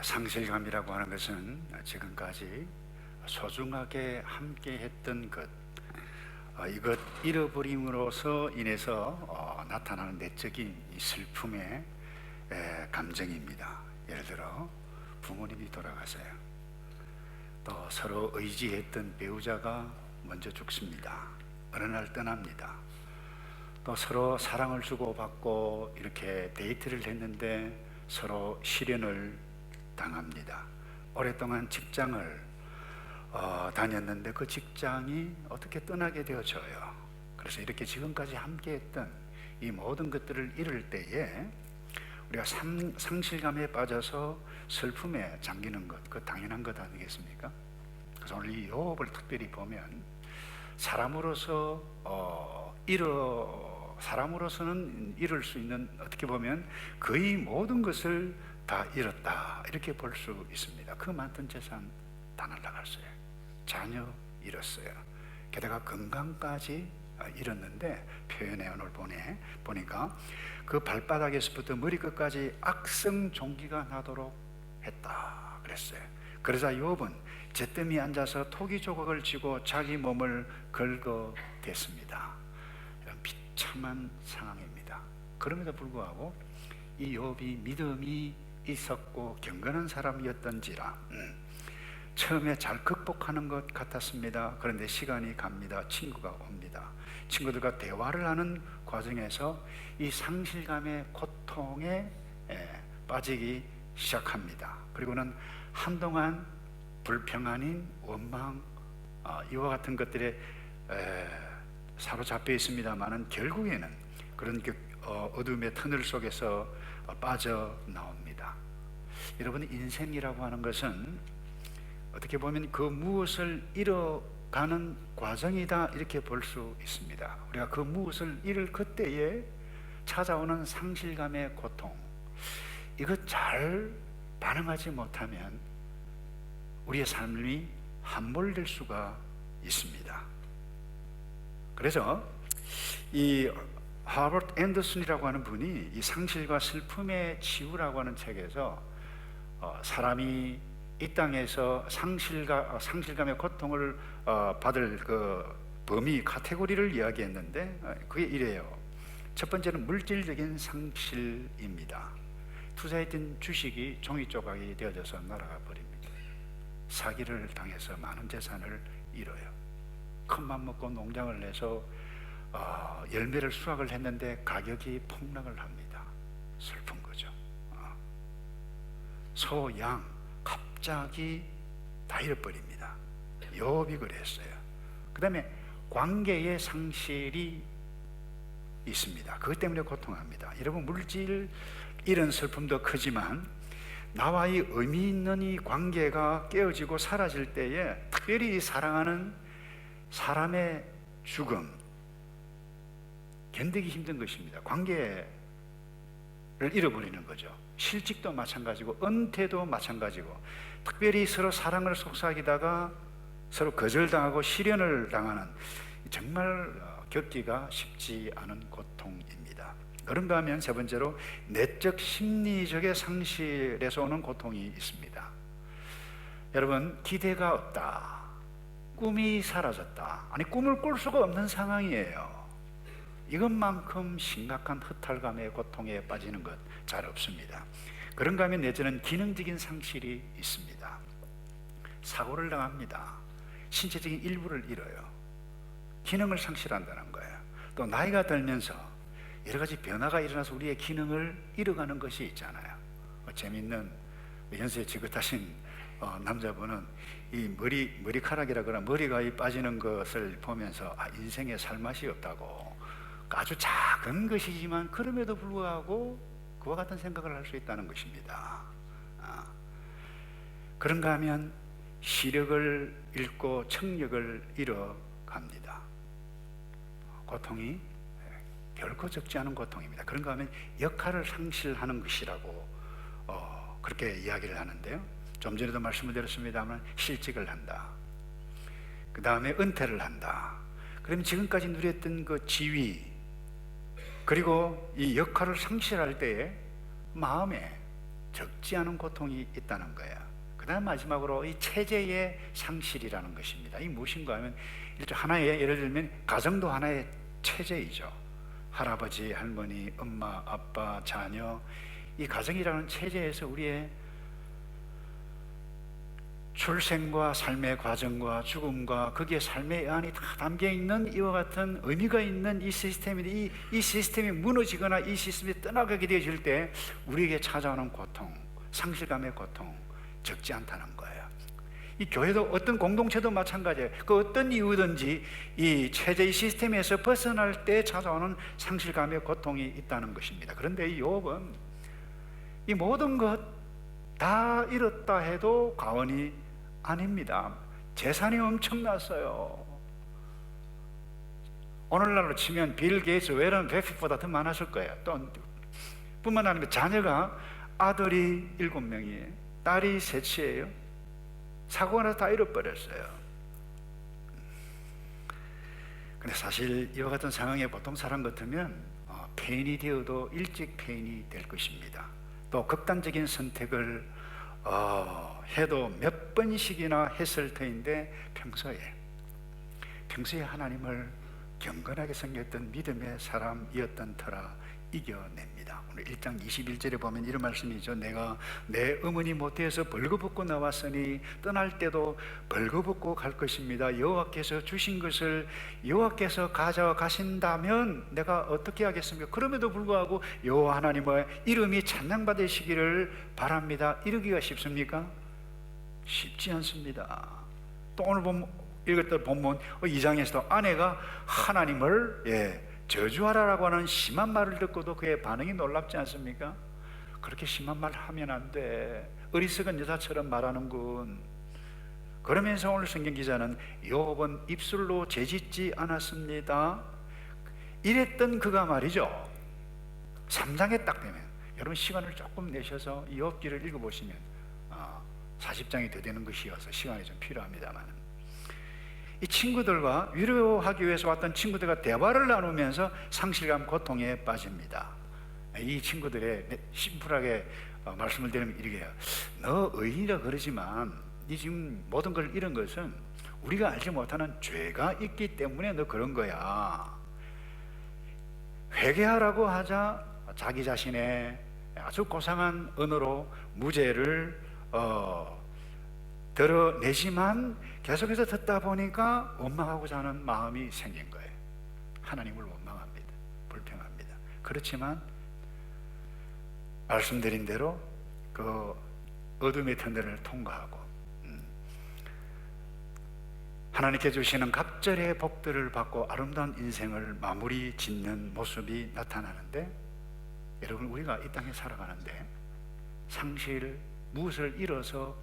상실감이라고 하는 것은 지금까지 소중하게 함께 했던 것, 이것 잃어버림으로서 인해서 나타나는 내적인 이 슬픔의 감정입니다. 예를 들어 부모님이 돌아가세요. 또 서로 의지했던 배우자가 먼저 죽습니다. 어느 날 떠납니다. 또 서로 사랑을 주고받고 이렇게 데이트를 했는데 서로 실연을 당합니다. 오랫동안 직장을 다녔는데 그 직장이 어떻게 떠나게 되어져요. 그래서 이렇게 지금까지 함께했던 이 모든 것들을 잃을 때에 우리가 상실감에 빠져서 슬픔에 잠기는 것, 그 당연한 것 아니겠습니까? 그래서 오늘 이 욥을 특별히 보면 사람으로서는 잃을 수 있는, 어떻게 보면 거의 모든 것을 다 잃었다 이렇게 볼 수 있습니다. 그 많던 재산 다 날아갔어요. 자녀 잃었어요. 게다가 건강까지 잃었는데 표현에 오늘 보니까 그 발바닥에서부터 머리끝까지 악성 종기가 나도록 했다 그랬어요. 그러자 욥은 잿더미 앉아서 토기 조각을 쥐고 자기 몸을 긁어댔습니다. 이런 비참한 상황입니다. 그럼에도 불구하고 이 욥이 믿음이 있었고 경건한 사람이었던지라 처음에 잘 극복하는 것 같았습니다. 그런데 시간이 갑니다. 친구가 옵니다. 친구들과 대화를 하는 과정에서 이 상실감의 고통에 빠지기 시작합니다. 그리고는 한동안 불평 원망 이와 같은 것들에 사로잡혀 있습니다만은 결국에는 그런 어둠의 터널 속에서 빠져나옵니다. 여러분, 인생이라고 하는 것은 어떻게 보면 그 무엇을 잃어가는 과정이다 이렇게 볼 수 있습니다. 우리가 그 무엇을 잃을 그때에 찾아오는 상실감의 고통, 이것 잘 반응하지 못하면 우리의 삶이 함몰될 수가 있습니다. 그래서 이 하버트 앤더슨이라고 하는 분이 이 상실과 슬픔의 치유라고 하는 책에서 사람이 이 땅에서 상실감의 고통을 받을 그 범위 카테고리를 이야기했는데 그게 이래요. 첫 번째는 물질적인 상실입니다. 투자했던 주식이 종이 조각이 되어져서 날아가 버립니다. 사기를 당해서 많은 재산을 잃어요. 큰맘 먹고 농장을 내서 열매를 수확을 했는데 가격이 폭락을 합니다. 슬픈 거죠. 소, 양 갑자기 다 잃어버립니다. 욥이 그랬어요. 그 다음에 관계의 상실이 있습니다. 그것 때문에 고통합니다. 여러분, 물질 잃은 슬픔도 크지만 나와의 의미 있는 이 관계가 깨어지고 사라질 때에 특별히 사랑하는 사람의 죽음, 견디기 힘든 것입니다. 관계를 잃어버리는 거죠. 실직도 마찬가지고 은퇴도 마찬가지고, 특별히 서로 사랑을 속삭이다가 서로 거절당하고 실연을 당하는 정말 겪기가 쉽지 않은 고통입니다. 그런가 하면 세 번째로 내적 심리적의 상실에서 오는 고통이 있습니다. 여러분, 기대가 없다, 꿈이 사라졌다, 아니 꿈을 꿀 수가 없는 상황이에요. 이것만큼 심각한 허탈감의 고통에 빠지는 것 잘 없습니다. 그런가 하면 내지는 기능적인 상실이 있습니다. 사고를 당합니다. 신체적인 일부를 잃어요. 기능을 상실한다는 거예요. 또 나이가 들면서 여러 가지 변화가 일어나서 우리의 기능을 잃어가는 것이 있잖아요. 재밌는 연세에 지긋하신 남자분은 이 머리카락이라 그러나 머리가 빠지는 것을 보면서 인생에 살맛이 없다고, 아주 작은 것이지만 그럼에도 불구하고 그와 같은 생각을 할 수 있다는 것입니다. 그런가 하면 시력을 잃고 청력을 잃어갑니다. 고통이 결코 적지 않은 고통입니다. 그런가 하면 역할을 상실하는 것이라고 그렇게 이야기를 하는데요. 좀 전에도 말씀을 드렸습니다만 실직을 한다, 그 다음에 은퇴를 한다. 그러면 지금까지 누렸던 그 지위, 그리고 이 역할을 상실할 때에 마음에 적지 않은 고통이 있다는 거야. 그 다음 마지막으로 이 체제의 상실이라는 것입니다. 이 무엇인가 하면 하나의, 예를 들면 가정도 하나의 체제이죠. 할아버지, 할머니, 엄마, 아빠, 자녀, 이 가정이라는 체제에서 우리의 출생과 삶의 과정과 죽음과 거기에 삶의 안이 다 담겨있는 이와 같은 의미가 있는 이 시스템인데, 이 시스템이 무너지거나 이 시스템이 떠나가게 되어질 때 우리에게 찾아오는 고통, 상실감의 고통 적지 않다는 거예요. 이 교회도 어떤 공동체도 마찬가지예요. 그 어떤 이유든지 이 체제의 시스템에서 벗어날 때 찾아오는 상실감의 고통이 있다는 것입니다. 그런데 이 욥은 이 모든 것 다 잃었다 해도 과언이 아닙니다. 재산이 엄청났어요. 오늘날로 치면 빌 게이츠, 워런 버핏보다 더 많았을 거예요. 또 뿐만 아니라 자녀가 아들이 7명이에요. 딸이 3이에요. 사고가 나서 다 잃어버렸어요. 근데 사실 이와 같은 상황에 보통 사람 같으면 폐인이 되어도 일찍 폐인이 될 것입니다. 또 극단적인 선택을 해도 몇 번씩이나 했을 터인데 평소에 하나님을 경건하게 섬겼던 믿음의 사람이었던 터라 이겨냅니다. 오늘 1장 21절에 보면 이런 말씀이죠. 내가 내 어머니 모태에서 벌거벗고 나왔으니 떠날 때도 벌거벗고 갈 것입니다. 여호와께서 주신 것을 여호와께서 가져가신다면 내가 어떻게 하겠습니까? 그럼에도 불구하고 여호와 하나님의 이름이 찬양받으시기를 바랍니다. 이러기가 쉽습니까? 쉽지 않습니다. 또 오늘 읽었던 본문 2장에서도 아내가 하나님을 저주하라라고 하는 심한 말을 듣고도 그의 반응이 놀랍지 않습니까? 그렇게 심한 말 하면 안 돼. 어리석은 여자처럼 말하는군. 그러면서 오늘 성경 기자는 욥은 입술로 죄짓지 않았습니다. 이랬던 그가 말이죠. 3장에 딱 되면, 여러분 시간을 조금 내셔서 이 욥기를 읽어보시면 40장이 더 되는 것이어서 시간이 좀 필요합니다만, 이 친구들과 위로하기 위해서 왔던 친구들과 대화를 나누면서 상실감, 고통에 빠집니다. 이 친구들의 심플하게 말씀을 드리면 이렇게 해요. 너 의인이라 그러지만 네 지금 모든 걸 잃은 것은 우리가 알지 못하는 죄가 있기 때문에 너 그런 거야. 회개하라고 하자 자기 자신의 아주 고상한 언어로 무죄를 드러내지만 계속해서 듣다 보니까 원망하고자 하는 마음이 생긴 거예요. 하나님을 원망합니다. 불평합니다. 그렇지만 말씀드린 대로 그 어둠의 터널을 통과하고 하나님께 주시는 갑절의 복들을 받고 아름다운 인생을 마무리 짓는 모습이 나타나는데, 여러분 우리가 이 땅에 살아가는데 상실, 무엇을 잃어서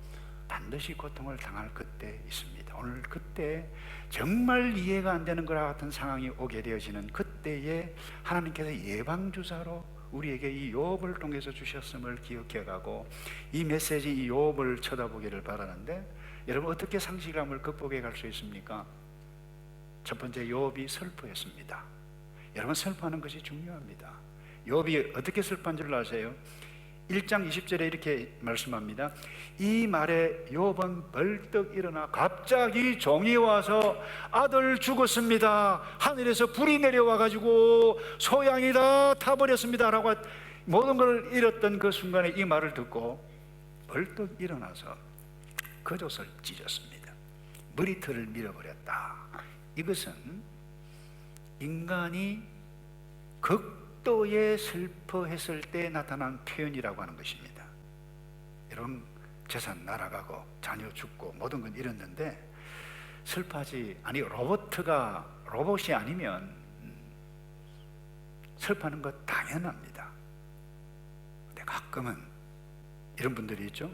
반드시 고통을 당할 그때 있습니다. 오늘 그때 정말 이해가 안 되는 것과 같은 상황이 오게 되어지는 그때에 하나님께서 예방주사로 우리에게 이 욥을 통해서 주셨음을 기억해가고 이 메시지, 이 욥을 쳐다보기를 바라는데, 여러분 어떻게 상실감을 극복해 갈 수 있습니까? 첫 번째, 욥이 슬퍼했습니다. 여러분 슬퍼하는 것이 중요합니다. 욥이 어떻게 슬퍼한 줄 아세요? 1장 20절에 이렇게 말씀합니다. 이 말에 욥은 벌떡 일어나 갑자기 종이 와서 아들 죽었습니다, 하늘에서 불이 내려와 가지고 소양이 다 타버렸습니다 라고 모든 걸 잃었던 그 순간에 이 말을 듣고 벌떡 일어나서 겉옷을 찢었습니다. 머리털을 밀어버렸다. 이것은 인간이 극도의 슬퍼했을 때 나타난 표현이라고 하는 것입니다. 여러분 재산 날아가고 자녀 죽고 모든 건 잃었는데 슬퍼하지, 아니 로봇이 아니면 슬퍼하는 것 당연합니다. 근데 가끔은 이런 분들이 있죠.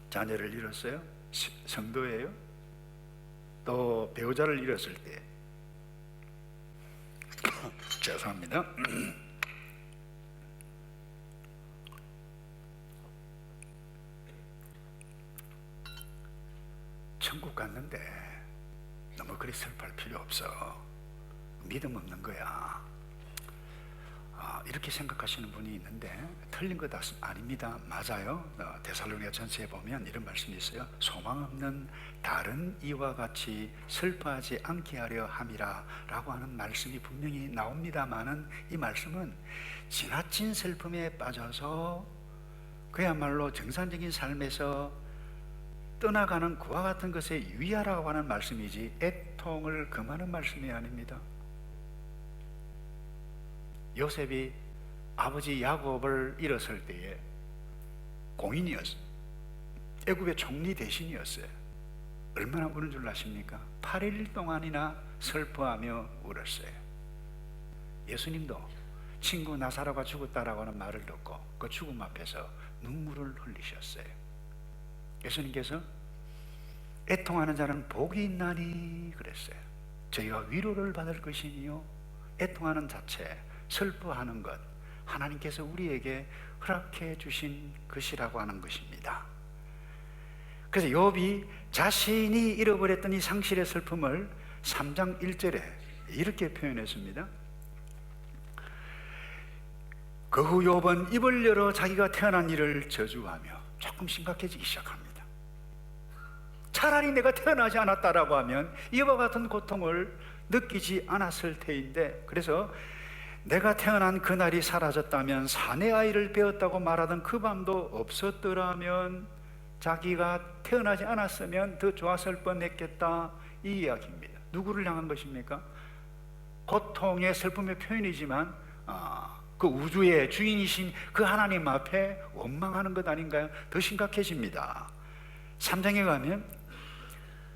자녀를 잃었어요. 성도예요. 또 배우자를 잃었을 때 죄송합니다. 천국 갔는데 너무 그리 슬퍼할 필요 없어. 믿음 없는 거야. 이렇게 생각하시는 분이 있는데 틀린 것 아닙니다. 맞아요. 데살로니가 전서에 보면 이런 말씀이 있어요. 소망 없는 다른 이와 같이 슬퍼하지 않게 하려 함이라 라고 하는 말씀이 분명히 나옵니다만은, 이 말씀은 지나친 슬픔에 빠져서 그야말로 정상적인 삶에서 떠나가는 그와 같은 것에 유의하라고 하는 말씀이지 애통을 금하는 말씀이 아닙니다. 요셉이 아버지 야곱을 잃었을 때에 공인이었어요. 애굽의 총리 대신이었어요. 얼마나 우는 줄 아십니까? 8일 동안이나 슬퍼하며 울었어요. 예수님도 친구 나사로가 죽었다라고 하는 말을 듣고 그 죽음 앞에서 눈물을 흘리셨어요. 예수님께서 애통하는 자는 복이 있나니 그랬어요. 저희가 위로를 받을 것이니요, 애통하는 자체, 슬퍼하는 것, 하나님께서 우리에게 허락해 주신 것이라고 하는 것입니다. 그래서 욥이 자신이 잃어버렸던 이 상실의 슬픔을 3장 1절에 이렇게 표현했습니다. 그 후 욥은 입을 열어 자기가 태어난 일을 저주하며, 조금 심각해지기 시작합니다. 차라리 내가 태어나지 않았다라고 하면 이와 같은 고통을 느끼지 않았을 테인데, 그래서 내가 태어난 그날이 사라졌다면, 사내 아이를 배웠다고 말하던 그 밤도 없었더라면, 자기가 태어나지 않았으면 더 좋았을 뻔했겠다, 이 이야기입니다. 누구를 향한 것입니까? 고통의 슬픔의 표현이지만 그 우주의 주인이신 그 하나님 앞에 원망하는 것 아닌가요? 더 심각해집니다. 3장에 가면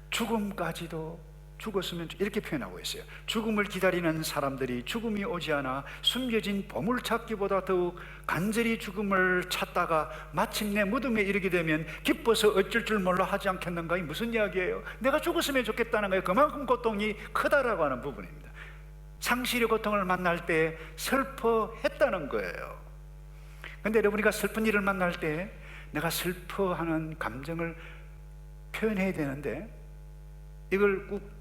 죽음까지도 죽었으면, 이렇게 표현하고 있어요. 죽음을 기다리는 사람들이 죽음이 오지 않아 숨겨진 보물찾기보다 더욱 간절히 죽음을 찾다가 마침내 무덤에 이르게 되면 기뻐서 어쩔 줄 몰라 하지 않겠는가? 이 무슨 이야기예요? 내가 죽었으면 좋겠다는 거예요. 그만큼 고통이 크다라고 하는 부분입니다. 상실의 고통을 만날 때 슬퍼했다는 거예요. 그런데 여러분이가 슬픈 일을 만날 때 내가 슬퍼하는 감정을 표현해야 되는데, 이걸 꼭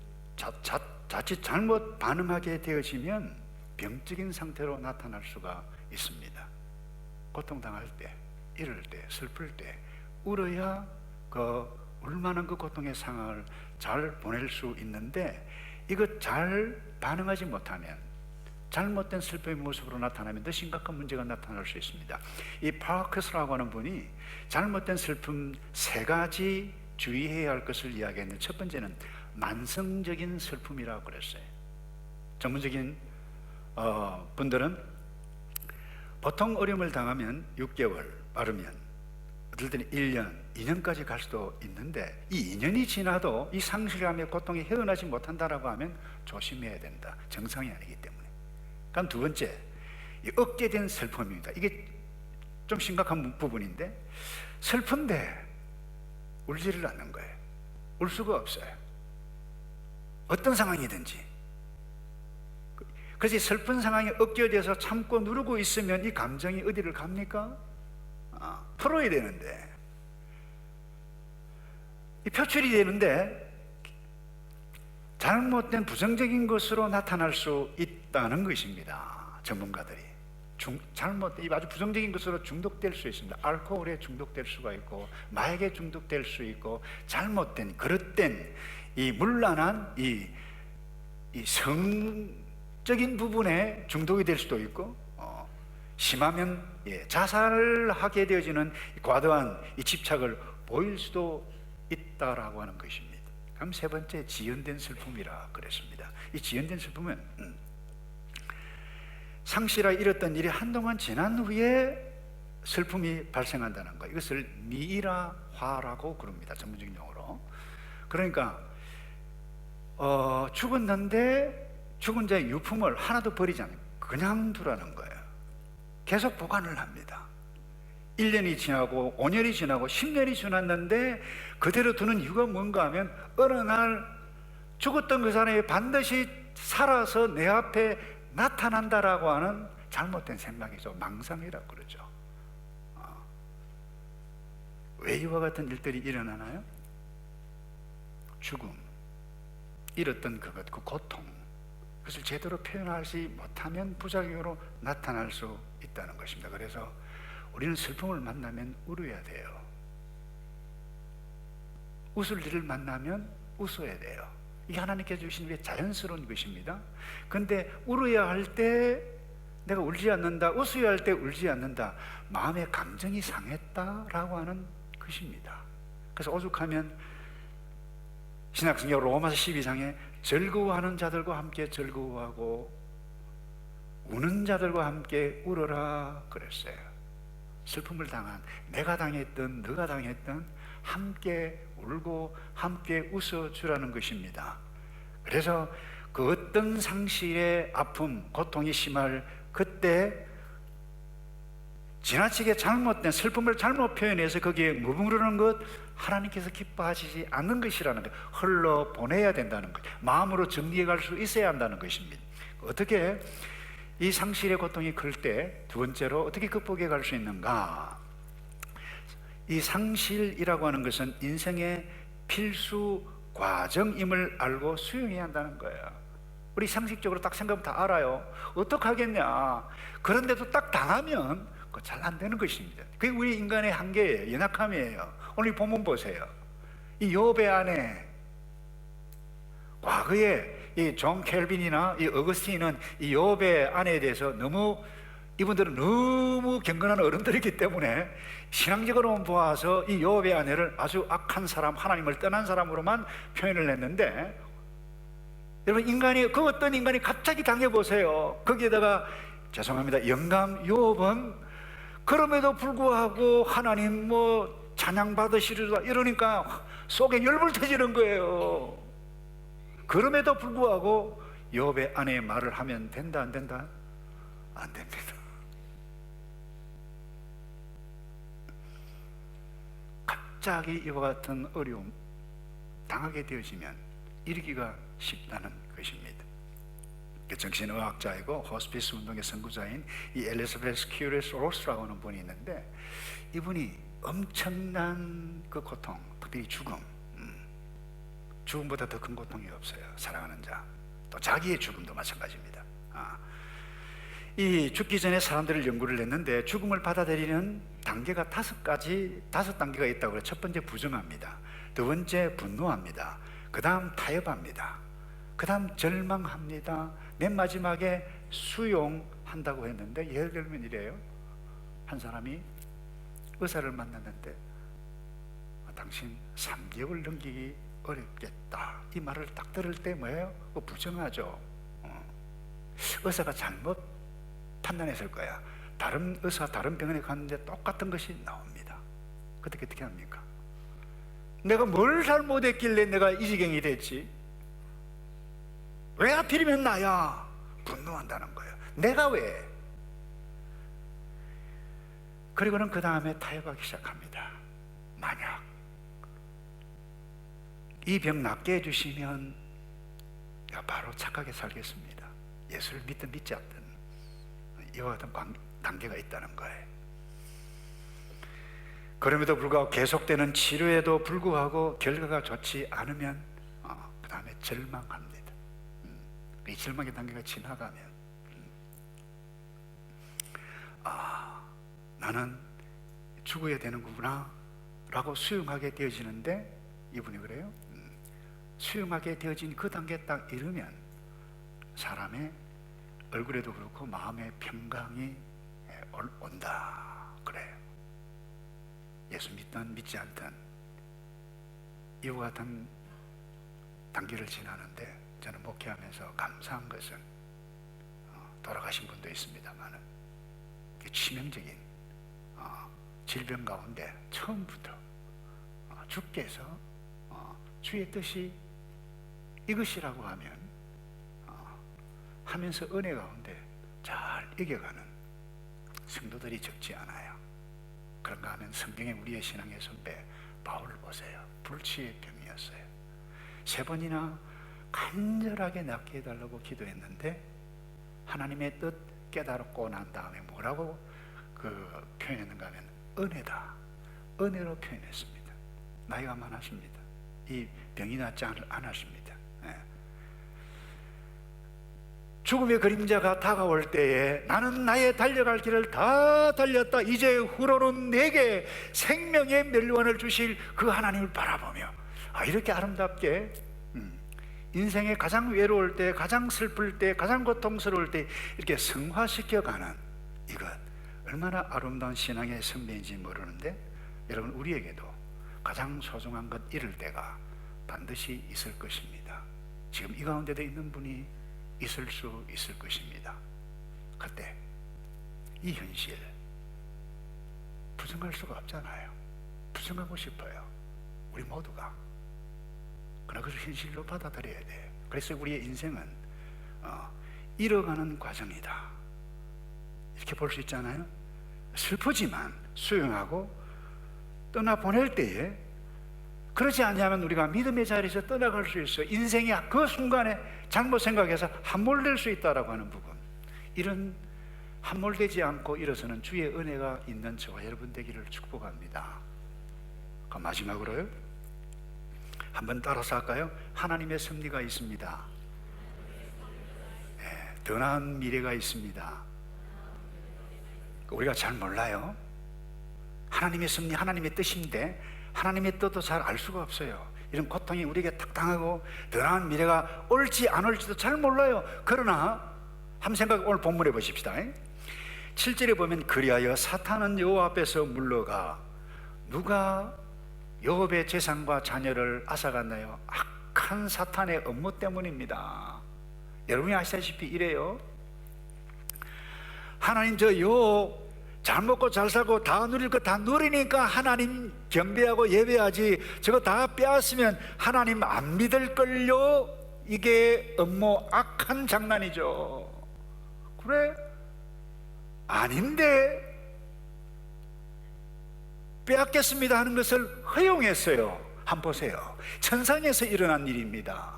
자칫 잘못 반응하게 되어지면 병적인 상태로 나타날 수가 있습니다. 고통당할 때, 이럴 때, 슬플 때 울어야 그 울만한 그 고통의 상황을 잘 보낼 수 있는데, 이거 잘 반응하지 못하면, 잘못된 슬픔의 모습으로 나타나면 더 심각한 문제가 나타날 수 있습니다. 이 파커스라고 하는 분이 잘못된 슬픔 3가지 주의해야 할 것을 이야기했는데, 첫 번째는 만성적인 슬픔이라고 그랬어요. 전문적인 분들은 보통 어려움을 당하면 6개월, 빠르면 어떨 때는 1년, 2년까지 갈 수도 있는데, 이 2년이 지나도 이 상실감의 고통이 헤어나지 못한다라고 하면 조심해야 된다. 정상이 아니기 때문에. 그럼 두 번째, 이 억제된 슬픔입니다. 이게 좀 심각한 부분인데, 슬픈데 울지를 않는 거예요. 울 수가 없어요. 어떤 상황이든지. 그래서 슬픈 상황이 억제돼서 참고 누르고 있으면 이 감정이 어디를 갑니까? 풀어야 되는데, 이 표출이 되는데 잘못된 부정적인 것으로 나타날 수 있다는 것입니다. 전문가들이 잘못된, 아주 부정적인 것으로 중독될 수 있습니다. 알코올에 중독될 수가 있고, 마약에 중독될 수 있고, 잘못된, 그릇된 이 문란한 이 성적인 부분에 중독이 될 수도 있고, 심하면 자살을 하게 되어지는 과도한 이 집착을 보일 수도 있다라고 하는 것입니다. 그럼 세 번째, 지연된 슬픔이라 그랬습니다. 이 지연된 슬픔은 상실하 잃었던 일이 한동안 지난 후에 슬픔이 발생한다는 거, 이것을 미이라화라고 그럽니다. 전문적인 용어로. 그러니까 죽었는데 죽은 자의 유품을 하나도 버리지 않아요. 그냥 두라는 거예요. 계속 보관을 합니다. 1년이 지나고 5년이 지나고 10년이 지났는데 그대로 두는 이유가 뭔가 하면, 어느 날 죽었던 그 사람이 반드시 살아서 내 앞에 나타난다라고 하는 잘못된 생각이죠. 망상이라고 그러죠. 왜 이와 같은 일들이 일어나나요? 죽음, 잃었던 그것, 그 고통, 그것을 제대로 표현하지 못하면 부작용으로 나타날 수 있다는 것입니다. 그래서 우리는 슬픔을 만나면 울어야 돼요. 웃을 일을 만나면 웃어야 돼요. 이게 하나님께서 주신 우리의 자연스러운 것입니다. 그런데 울어야 할 때 내가 울지 않는다, 웃어야 할 때 울지 않는다, 마음의 감정이 상했다라고 하는 것입니다. 그래서 오죽하면 신약성경 로마서 12장에 즐거워하는 자들과 함께 즐거워하고 우는 자들과 함께 울어라 그랬어요. 슬픔을 당한, 내가 당했던 너가 당했던 함께 울고 함께 웃어주라는 것입니다. 그래서 그 어떤 상실의 아픔, 고통이 심할 그때 지나치게 잘못된 슬픔을 잘못 표현해서 거기에 머무르는 것, 하나님께서 기뻐하시지 않는 것이라는 것, 흘러 보내야 된다는 것, 마음으로 정리해 갈 수 있어야 한다는 것입니다. 어떻게 이 상실의 고통이 클 때 두 번째로 어떻게 극복해 갈 수 있는가? 이 상실이라고 하는 것은 인생의 필수 과정임을 알고 수용해야 한다는 거예요. 우리 상식적으로 딱 생각하면 다 알아요. 어떡하겠냐. 그런데도 딱 당하면 잘 안 되는 것입니다. 그게 우리 인간의 한계예요. 연약함이에요. 오늘 본문 보세요. 이 욥의 아내, 과거에 이 존 켈빈이나 이 어거스틴은 이 욥의 아내에 대해서 이분들은 너무 경건한 어른들이기 때문에 신앙적으로 보아서 이 욥의 아내를 아주 악한 사람, 하나님을 떠난 사람으로만 표현을 했는데, 여러분 그 어떤 인간이 갑자기 당해보세요. 거기에다가 죄송합니다, 영감 욥은 그럼에도 불구하고 하나님 찬양 받으시리라 이러니까 속에 열불 터지는 거예요. 그럼에도 불구하고 욥의 아내의 말을 하면 된다 안 된다? 안 됩니다. 갑자기 이와 같은 어려움 당하게 되어지면 이르기가 쉽다는 것입니다. 정신의학자이고 호스피스 운동의 선구자인 이 엘리자베스 큐레스 로스라고 하는 분이 있는데, 이분이 엄청난 그 고통, 특별히 죽음보다 더 큰 고통이 없어요. 사랑하는 자, 또 자기의 죽음도 마찬가지입니다. 이 죽기 전에 사람들을 연구를 했는데 죽음을 받아들이는 단계가 5단계가 있다고 해요. 첫 번째 부정합니다. 두 번째 분노합니다. 그 다음 타협합니다. 그 다음 절망합니다. 맨 마지막에 수용한다고 했는데, 예를 들면 이래요. 한 사람이 의사를 만났는데 당신 3개월 넘기기 어렵겠다, 이 말을 딱 들을 때 뭐예요? 부정하죠. 의사가 잘못 판단했을 거야. 다른 의사, 다른 병원에 갔는데 똑같은 것이 나옵니다. 그때 어떻게 합니까? 내가 뭘 잘못했길래 내가 이 지경이 됐지? 왜 하필이면 나야? 분노한다는 거예요. 내가 왜? 그리고는 그 다음에 타협하기 시작합니다. 만약 이 병 낫게 해주시면 내가 바로 착하게 살겠습니다. 예수를 믿든 믿지 않든 이와 같은 단계가 있다는 거예요. 그럼에도 불구하고 계속되는 치료에도 불구하고 결과가 좋지 않으면 그 다음에 절망합니다. 이 절망의 단계가 지나가면 나는 죽어야 되는구나 라고 수용하게 되어지는데, 이분이 그래요. 수용하게 되어진 그 단계에 딱 이르면 사람의 얼굴에도 그렇고 마음의 평강이 온다 그래요. 예수 믿든 믿지 않든 이와 같은 단계를 지나는데, 저는 목회하면서 감사한 것은 돌아가신 분도 있습니다만 치명적인 질병 가운데 처음부터 주께서 주의 뜻이 이것이라고 하면서 은혜 가운데 잘 이겨가는 성도들이 적지 않아요. 그런가 하면 성경에 우리의 신앙의 선배 바울을 보세요. 불치의 병이었어요. 3번이나 간절하게 낫게 해달라고 기도했는데 하나님의 뜻 깨달았고 난 다음에 뭐라고 표현했는가 하면 은혜다, 은혜로 표현했습니다. 나이가 많았습니다. 이 병이 낫지 않았습니다. 죽음의 그림자가 다가올 때에 나는 나의 달려갈 길을 다 달렸다, 이제 후로는 내게 생명의 멸류관을 주실 그 하나님을 바라보며, 이렇게 아름답게 인생에 가장 외로울 때, 가장 슬플 때, 가장 고통스러울 때 이렇게 승화시켜가는 이것, 얼마나 아름다운 신앙의 선배인지 모르는데, 여러분, 우리에게도 가장 소중한 것 이럴 때가 반드시 있을 것입니다. 지금 이 가운데도 있는 분이 있을 수 있을 것입니다. 그때 이 현실 부정할 수가 없잖아요. 부정하고 싶어요, 우리 모두가. 그러나 그것을 현실로 받아들여야 돼요. 그래서 우리의 인생은 잃어가는 과정이다, 이렇게 볼 수 있잖아요. 슬프지만 수용하고 떠나보낼 때에, 그러지 않으면 우리가 믿음의 자리에서 떠나갈 수 있어요. 인생이 그 순간에 잘못 생각해서 함몰될 수 있다라고 하는 부분, 이런 함몰되지 않고 일어서는 주의 은혜가 있는 저와 여러분 되기를 축복합니다. 마지막으로요, 한번 따라서 할까요? 하나님의 섭리가 있습니다. 네, 더 나은 미래가 있습니다. 우리가 잘 몰라요. 하나님의 섭리, 하나님의 뜻인데 하나님의 뜻도 잘 알 수가 없어요. 이런 고통이 우리에게 탁 당하고 더 나은 미래가 올지 안 올지도 잘 몰라요. 그러나 한번 생각, 오늘 본문에 보십시다. 7절에 보면, 그리하여 사탄은 여호와 앞에서 물러가 누가 여호와의 재산과 자녀를 앗아갔나요? 악한 사탄의 업무 때문입니다. 여러분이 아시다시피 이래요. 하나님, 잘 먹고 잘 살고 다 누릴 거 다 누리니까 하나님 경배하고 예배하지, 저거 다 빼앗으면 하나님 안 믿을걸요? 이게 업무, 악한 장난이죠. 그래? 아닌데 빼앗겠습니다 하는 것을 허용했어요. 한번 보세요. 천상에서 일어난 일입니다.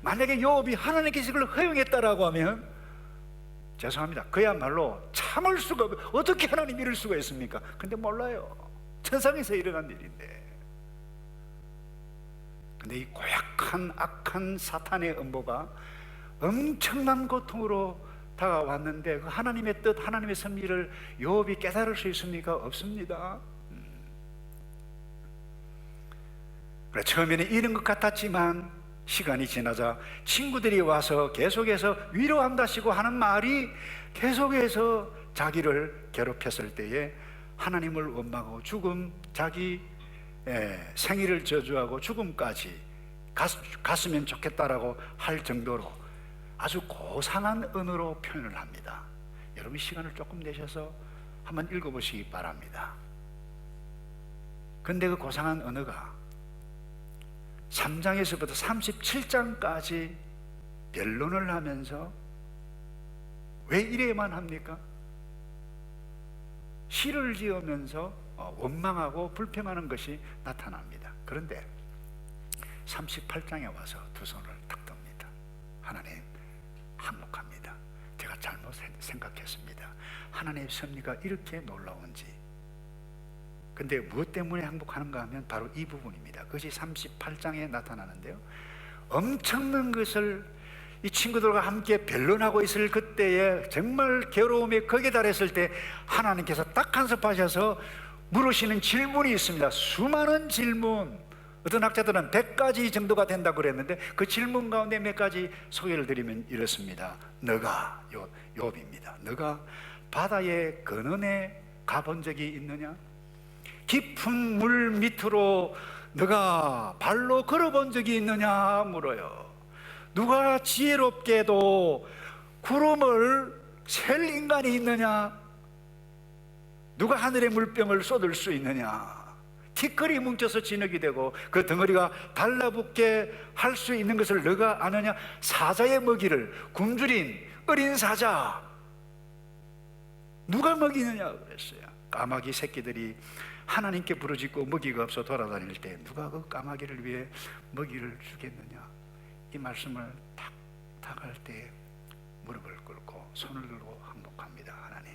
만약에 요업이 하나님께서 그걸 허용했다라고 하면, 죄송합니다, 그야말로 참을 수가 없어요. 어떻게 하나님 이럴 수가 있습니까? 근데 몰라요. 천상에서 일어난 일인데. 근데 이 고약한 악한 사탄의 음보가 엄청난 고통으로 다가왔는데, 그 하나님의 뜻, 하나님의 섭리를 요업이 깨달을 수 있습니까? 없습니다. 그래, 처음에는 이런 것 같았지만 시간이 지나자 친구들이 와서 계속해서 위로한다시고 하는 말이 계속해서 자기를 괴롭혔을 때에 하나님을 원망하고 죽음, 자기 생일을 저주하고 죽음까지 갔으면 좋겠다라고 할 정도로 아주 고상한 언어로 표현을 합니다. 여러분, 시간을 조금 내셔서 한번 읽어보시기 바랍니다. 근데 그 고상한 언어가 3장에서부터 37장까지 변론을 하면서, 왜 이래야만 합니까? 시를 지으면서 원망하고 불평하는 것이 나타납니다. 그런데 38장에 와서 두 손을 탁 듭니다. 하나님, 항목합니다. 제가 잘못 생각했습니다. 하나님의 섭리가 이렇게 놀라운지. 근데 무엇 때문에 항복하는가 하면 바로 이 부분입니다. 그것이 38장에 나타나는데요, 엄청난 것을 이 친구들과 함께 변론하고 있을 그때에 정말 괴로움에 극에 달했을 때 하나님께서 딱 간섭하셔서 물으시는 질문이 있습니다. 수많은 질문, 어떤 학자들은 100가지 정도가 된다고 그랬는데, 그 질문 가운데 몇 가지 소개를 드리면 이렇습니다. 너가, 욥입니다. 너가 바다의 근원에 가본 적이 있느냐? 깊은 물 밑으로 너가 발로 걸어본 적이 있느냐 물어요. 누가 지혜롭게도 구름을 셀 인간이 있느냐? 누가 하늘의 물병을 쏟을 수 있느냐? 티끌이 뭉쳐서 진흙이 되고 그 덩어리가 달라붙게 할 수 있는 것을 너가 아느냐? 사자의 먹이를, 굶주린 어린 사자 누가 먹이느냐 그랬어요. 까마귀 새끼들이 하나님께 부르짖고 먹이가 없어 돌아다닐 때 누가 그 까마귀를 위해 먹이를 주겠느냐? 이 말씀을 탁 할 때 무릎을 꿇고 손을 들고 항복합니다. 하나님,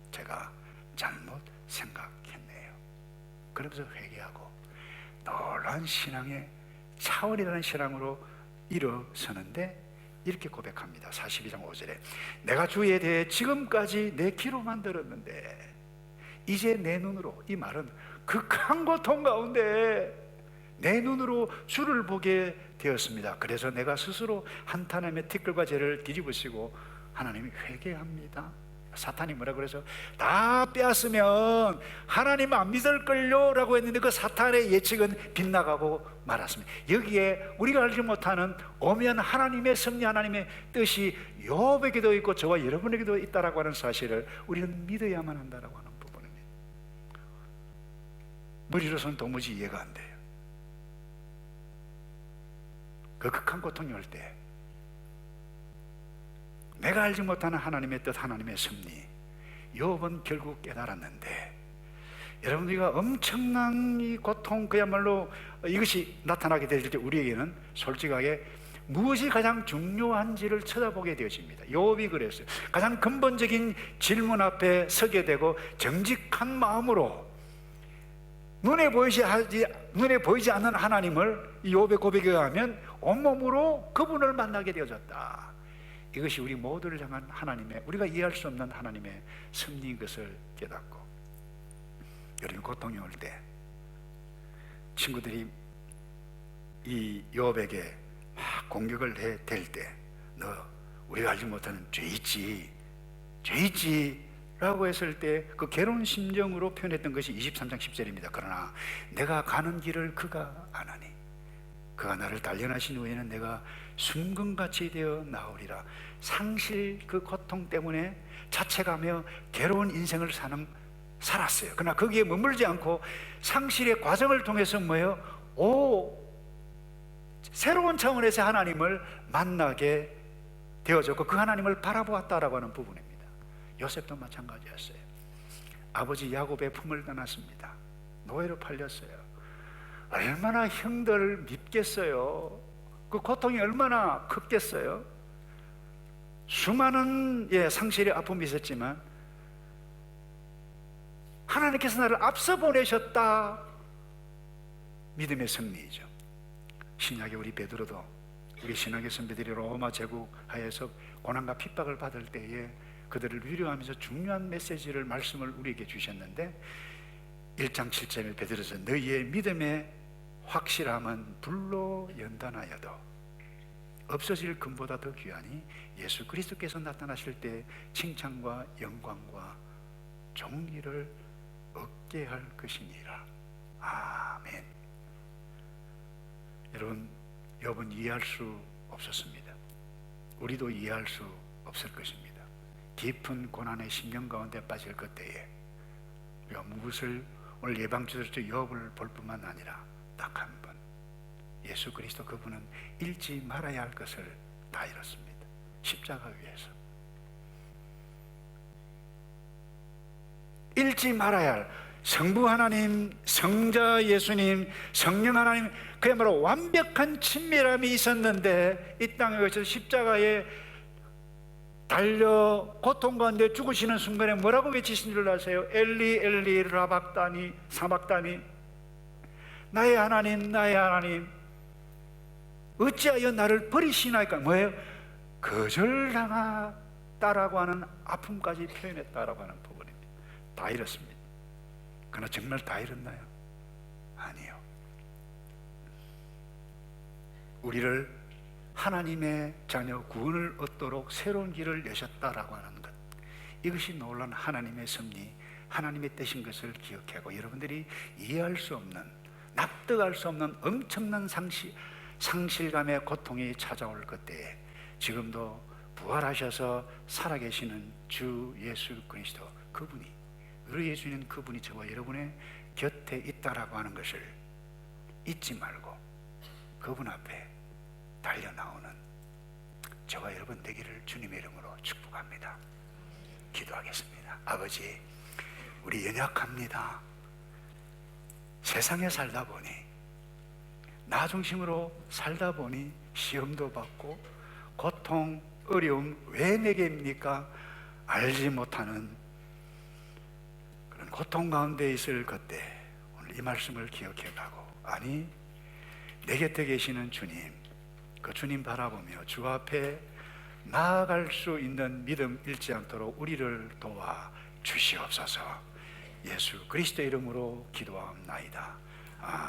제가 잘못 생각했네요. 그러면서 회개하고 놀라운 신앙의 차원이라는 신앙으로 일어서는데, 이렇게 고백합니다. 42장 5절에 내가 주에 대해 지금까지 내 귀로 만들었는데 이제 내 눈으로, 이 말은 극한 고통 가운데 내 눈으로 주를 보게 되었습니다. 그래서 내가 스스로 한탄함의 티끌과 죄를 뒤집으시고 하나님이 회개합니다. 사탄이 뭐라 그래서 다 빼앗으면 하나님 안 믿을걸요 라고 했는데 그 사탄의 예측은 빗나가고 말았습니다. 여기에 우리가 알지 못하는 오면 하나님의 섭리, 하나님의 뜻이 욥에게도 있고 저와 여러분에게도 있다라고 하는 사실을 우리는 믿어야만 한다라고 하는 부분입니다. 머리로서는 도무지 이해가 안 돼요. 그 극한 고통이 올 때 내가 알지 못하는 하나님의 뜻, 하나님의 섭리, 욥은 결국 깨달았는데, 여러분 우리가 엄청난 이 고통, 그야말로 이것이 나타나게 될 때 우리에게는 솔직하게 무엇이 가장 중요한지를 쳐다보게 되어집니다. 욥이 그랬어요. 가장 근본적인 질문 앞에 서게 되고 정직한 마음으로 눈에 보이지 않는 하나님을 욥의 고백에 의하면 온몸으로 그분을 만나게 되어졌다. 이것이 우리 모두를 향한 하나님의, 우리가 이해할 수 없는 하나님의 섭리인 것을 깨닫고, 여러분 고통이 올 때 친구들이 이 욥에게 막 공격을 될 때 너 우리가 알지 못하는 죄 있지 라고 했을 때 그 괴로운 심정으로 표현했던 것이 23장 10절입니다. 그러나 내가 가는 길을 그가 아나니 그가 나를 단련하신 후에는 내가 순금같이 되어 나오리라. 상실 그 고통 때문에 자책하며 괴로운 인생을 살았어요. 그러나 거기에 머물지 않고 상실의 과정을 통해서 뭐예요? 새로운 차원에서 하나님을 만나게 되어졌고 그 하나님을 바라보았다라고 하는 부분입니다. 요셉도 마찬가지였어요. 아버지 야곱의 품을 떠났습니다. 노예로 팔렸어요. 얼마나 형들 밉겠어요. 그 고통이 얼마나 컸겠어요. 수많은 상실의 아픔이 있었지만 하나님께서 나를 앞서 보내셨다. 믿음의 승리이죠. 신약의 우리 베드로도, 우리 신학의 선배들이 로마 제국 하에서 고난과 핍박을 받을 때에 그들을 위로하면서 중요한 메시지를, 말씀을 우리에게 주셨는데 1장 7절에 베드로서 너희의 믿음의 확실함은 불로 연단하여도 없어질 금보다 더 귀하니 예수 그리스도께서 나타나실 때 칭찬과 영광과 정의를 얻게 할 것이니라. 아멘. 여러분, 욥은 이해할 수 없었습니다. 우리도 이해할 수 없을 것입니다. 깊은 고난의 심령 가운데 빠질 그때에 우리가 무엇을 오늘 예방주제로 욥을 볼 뿐만 아니라 딱 한 번, 예수 그리스도 그분은 잃지 말아야 할 것을 다 잃었습니다. 십자가 위에서 잃지 말아야 할 성부 하나님, 성자 예수님, 성령 하나님, 그야말로 완벽한 친밀함이 있었는데 이 땅에 오셔서 십자가에 달려 고통 가운데 죽으시는 순간에 뭐라고 외치신 줄 아세요? 엘리 엘리 라박다니 사박다니, 나의 하나님 나의 하나님 어찌하여 나를 버리시나이까. 뭐예요? 거절당하다라고 하는 아픔까지 표현했다라고 하는 부분입니다. 다 잃었습니다. 그러나 정말 다 잃었나요? 아니요. 우리를 하나님의 자녀 구원을 얻도록 새로운 길을 여셨다라고 하는 것, 이것이 놀라운 하나님의 섭리, 하나님의 뜻인 것을 기억하고 여러분들이 이해할 수 없는, 납득할 수 없는 엄청난 상실감의 고통이 찾아올 그때에 지금도 부활하셔서 살아계시는 주 예수 그리스도, 그분이, 우리 예수님 그분이 저와 여러분의 곁에 있다라고 하는 것을 잊지 말고 그분 앞에 달려나오는 저와 여러분 되기를 주님의 이름으로 축복합니다. 기도하겠습니다. 아버지, 우리 연약합니다. 세상에 살다 보니, 나 중심으로 살다 보니 시험도 받고 고통, 어려움 왜 내게입니까? 알지 못하는 그런 고통 가운데 있을 그때 오늘 이 말씀을 기억해 가고, 아니 내 곁에 계시는 주님, 그 주님 바라보며 주 앞에 나아갈 수 있는 믿음 잃지 않도록 우리를 도와 주시옵소서. 예수 그리스도의 이름으로 기도하옵나이다. 아멘.